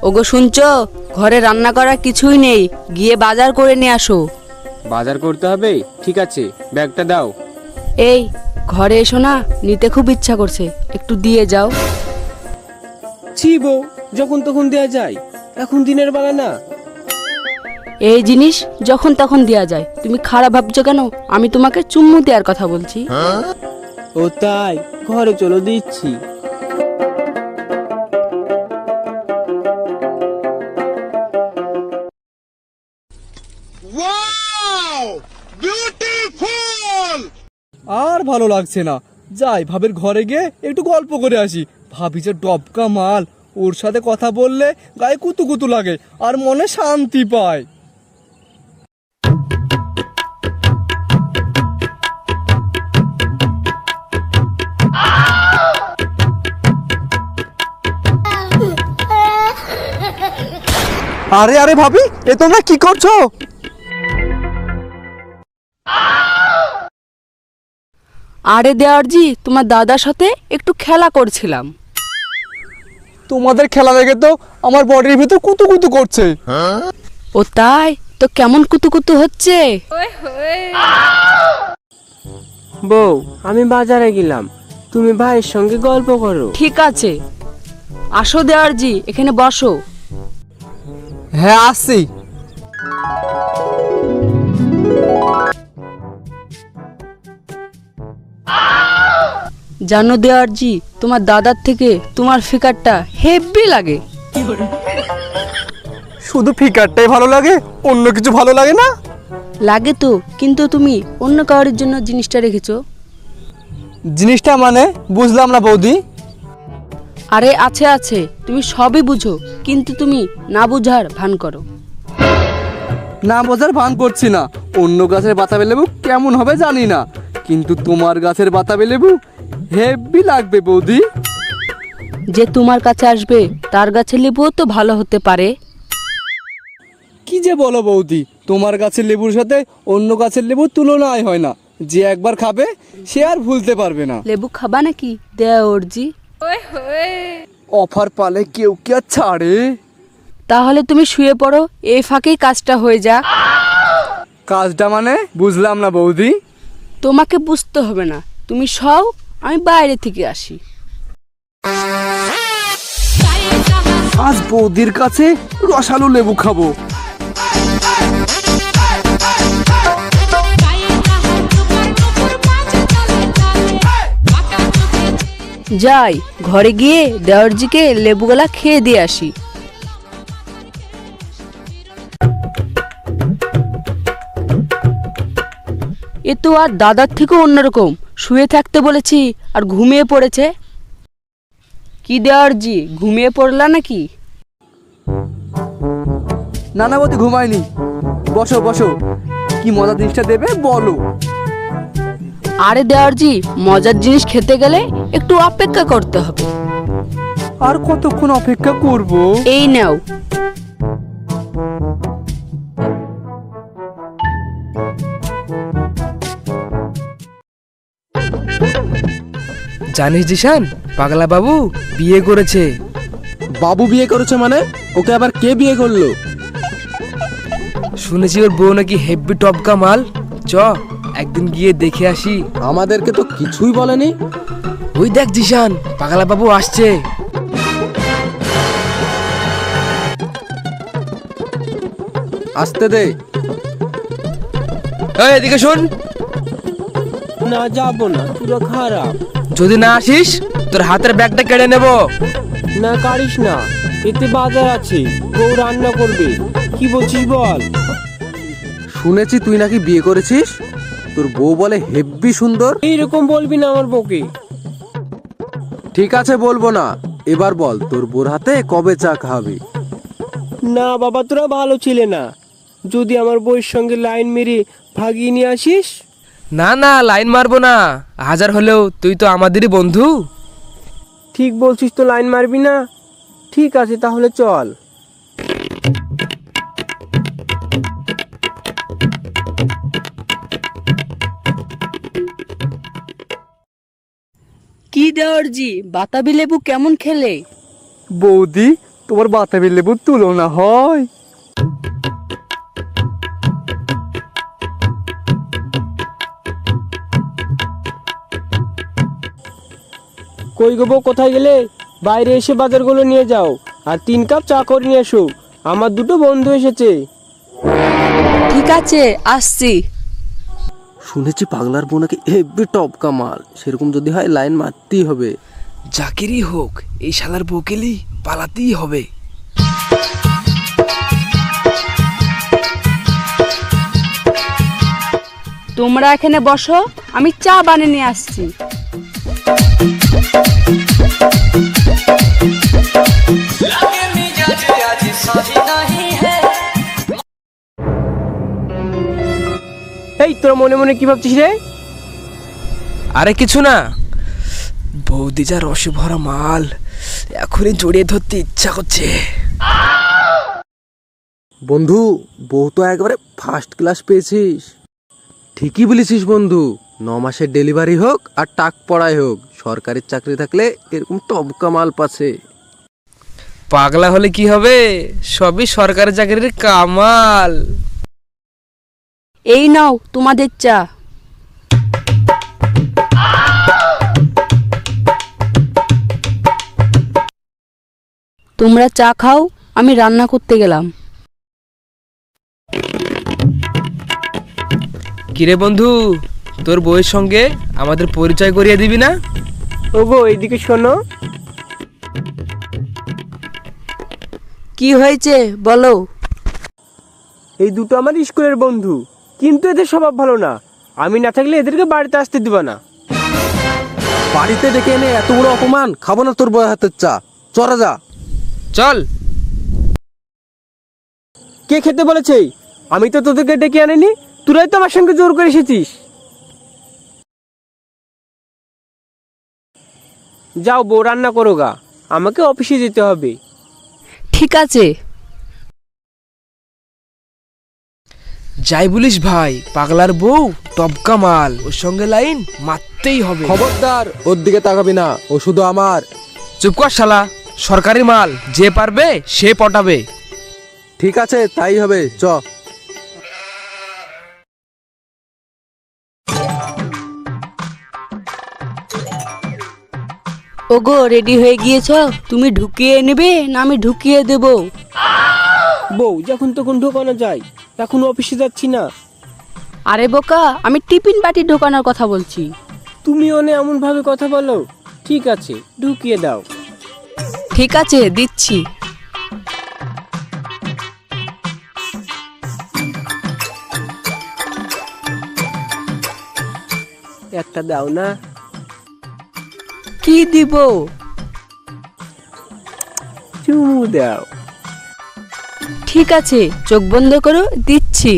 ওগো শুনছো, ঘরে রান্না করা কিছুই নেই, গিয়ে বাজার করে নিয়ে আসো। বাজার করতে হবে? ঠিক আছে, ব্যাগটা দাও। এই ঘরে এসো না, নিতে খুব ইচ্ছা করছে, একটু দিয়ে যাও। ছি বউ, যখন তখন দেয়া যায়, এখন দিনের বেলা না। এই জিনিস যখন তখন দেয়া যায়, তুমি খারাপ ভাবছো কেন? আমি তোমাকে চুম্মু দেওয়ার কথা বলছি। ও তাই, ঘরে চলো দিচ্ছি। আর ভালো লাগছে না, যাই ভাবের ঘরে গিয়ে একটু গল্প করে আসি। ভাবি যে ডবকা মাল, ওর সাথে কথা বললে গায়ে কুতু কুতু লাগে আর মনে শান্তি পায়। আরে আরে ভাবি, এ তোমরা কি করছো? আরে দেওয়ারজি, তোমার দাদার সাথে একটু খেলা করছিলাম। তোমাদের খেলা দেখে তো আমার বডির ভিতর কুতু কুতু করছে। ও তাই, তো কেমন কুতুকুতু হচ্ছে? বউ, আমি বাজারে গেলাম, তুমি ভাইয়ের সঙ্গে গল্প করো। ঠিক আছে, আসো দেওয়ারজি, এখানে বসো। হ্যাঁ আসছি। জানো দেওয়ারজি, তোমার দাদার থেকে তোমার ফিকারটা হেব্বি লাগে। শুধু ফিকারটাই ভালো লাগে, অন্য কিছু ভালো লাগে না? লাগে তো, কিন্তু তুমি অন্য কারোর জন্য জিনিসটা রেখেছো। জিনিসটা মানে বুঝলাম না বৌদি। আরে আছে আছে, তুমি সবই বুঝো, কিন্তু তুমি না বুঝার ভান করো। না বোঝার ভান করছি না। অন্য গাছের বাতাবি লেবু কেমন হবে জানি না, কিন্তু তোমার গাছের বাতাবি লেবু হেব্বি লাগবে বৌদি। যে তোমার কাছে আসবে তার গাছের লেবুও তো ভালো হতে পারে। কি যে বলো বৌদি, তোমার গাছের লেবুর সাথে অন্য গাছের লেবুর তুলনাই হয় না। যে একবার খাবে সে আর ভুলতে পারবে না। লেবু খাবা নাকি দেওরজি? অফার পালে কেউ কি আর ছাড়ে? তাহলে তুমি শুয়ে পড়ো, এই ফাঁকেই কাজটা হয়ে যাক। কাজটা মানে বুঝলাম না বৌদি। তোমাকে বুঝতে হবে না, তুমি সও, আমি বাইরে থেকে আসি। আজ বৌদির কাছে রসালো লেবু খাবো। যাই, ঘরে গিয়ে দেওরজিকে লেবুগুলা খেয়ে দিয়ে আসি। এ তো আর দাদার থেকেও অন্যরকম, শুয়ে থাকতে বলেছি আর ঘুমিয়ে পড়েছে। কি দেওরজি, ঘুমিয়ে পড়লা নাকি? না না বৌদি, ঘুমায়নি। বসো বসো, কি মজার জিনিসটা দেবে বলো। আরে দেওরজি, মজার জিনিস খেতে গেলে একটু অপেক্ষা করতে হবে। আর কতক্ষণ অপেক্ষা করব? এই নাও। জানিস জিশান, পাগলা বাবু বিয়ে করেছে। বাবু বিয়ে করেছে মানে? ওকে আবার কে বিয়ে করলো? শুনেছি ওর বউ নাকি হেব্বি টপকা মাল। চ একদিন গিয়ে দেখে আসি। আমাদেরকে তো কিছুই বলেনি। ওই দেখ জিশান, পাগলা বাবু আসছে। আসতে দে। এই এদিকে শোন, না যাবো না, পুরো খারাপ। যদি না আসিস তোর হাতের ব্যাগটা কেড়ে নেব। না কারিস না, এতে বাজার আছে, বউ রান্না করবে। কি বলছিস বল? শুনেছি তুই নাকি বিয়ে করেছিস, তোর বউ বলে হেব্বি সুন্দর। এইরকম বলবি না আমার বউকে। ঠিক আছে বলবো না, এবার বল তোর বউর হাতে কবে চা খাবি? না বাবা, তোরা ভালো ছিলে না। যদি আমার বউয়ের সঙ্গে লাইন মেরে ভাগিয়ে নিয়ে আসিস। না না, লাইন মারবো না, হাজার হলেও তুই তো আমাদেরই বন্ধু। ঠিক বলছিস তো, লাইন মারবি না? ঠিক আছে তাহলে চল। কি দেওয়ারজি, বাতাবি লেবু কেমন খেলে? বৌদি, তোমার বাতাবি লেবুর তুলনা হয়? কই গো বউ, কোথায় গেলে? বাইরে এসে বাজারগুলো নিয়ে যাও, আর 3 কাপ চা করে নিয়ে এসো, আমার দুটো বন্ধু এসেছে। ঠিক আছে, আসছি। শুনেছি পাগলার বউ নাকি হেব্বি টপ কামাল, সেরকম যদি হয় লাইন মারতেই হবে। যাকেরই হোক এই শালার বকেলি পালাতেই হবে। তোমরা এখানে বসো, আমি চা বানিয়ে নিয়ে আসছি। এই তোরা মনে মনে কি ভাবছিস রে? আরে কিছু না, বৌদি যা রসে ভরা মাল, এখনই জড়িয়ে ধরতে ইচ্ছা করছে। বন্ধু, বউ তো একবারে ফার্স্ট ক্লাস পেয়েছিস। ঠিকই বলেছিস বন্ধু, 9 মাসের ডেলিভারি হোক আর টাক পড়াই হোক, সরকারি চাকরি থাকলে এরকম টপ কামাল পাচ্ছে। পাগলা হলে কি হবে, সবই সরকারি চাকরির কামাল। এই নাও তোমাদের চা। তোমরা চা খাও, আমি রান্না করতে গেলাম। কিরে বন্ধু, তোর বউয়ের সঙ্গে আমাদের পরিচয় করিয়ে দিবি না? ওগো এইদিকে শোনো। কি হয়েছে বলো? এই দুটো আমার স্কুলের বন্ধু, কিন্তু এদের স্বভাব ভালো না। আমি না থাকলে এদেরকে বাড়িতে আসতে দিবা না। বাড়িতে ডেকে এনে এত বড় অপমান, খাবো না তোর বউয়ের হাতের চা। চরা যা। চল। কে খেতে বলেছে? আমি তো তোদেরকে ডেকে আনিনি, তোরাই তো আমার সঙ্গে জোর করে এসেছিস। যাও বউ, রান্না করো গা, আমাকে অফিসে যেতে হবে। ঠিক আছে। যাই বলিস ভাই, পাগলার বউ টপকা মাল, ওর সঙ্গে লাইন মারতেই হবে। খবরদার, ওর দিকে তাকাবি না, ও শুধু আমার। চুপ কর শালা, সরকারি মাল, যে পারবে সে পটাবে। ঠিক আছে, তাই হবে, চ। ওগো, রেডি হয়ে গিয়েছ? তুমি ঢুকিয়ে নেবে না আমি ঢুকিয়ে দেব? বউ, যখন তখন ঢোকানো যায়, এখন অফিসে যাচ্ছি না। আরে বোকা, আমি টিফিন বাটি ঢোকানোর কথা বলছি। তুমি অনে এমন ভাবে কথা বলো। ঠিক আছে, ঢুকিয়ে দাও। ঠিক আছে, দিচ্ছি। একটা দাও না। কি দিব? চুমু দাও। ঠিক আছে, চোখ বন্ধ করো, দিচ্ছি।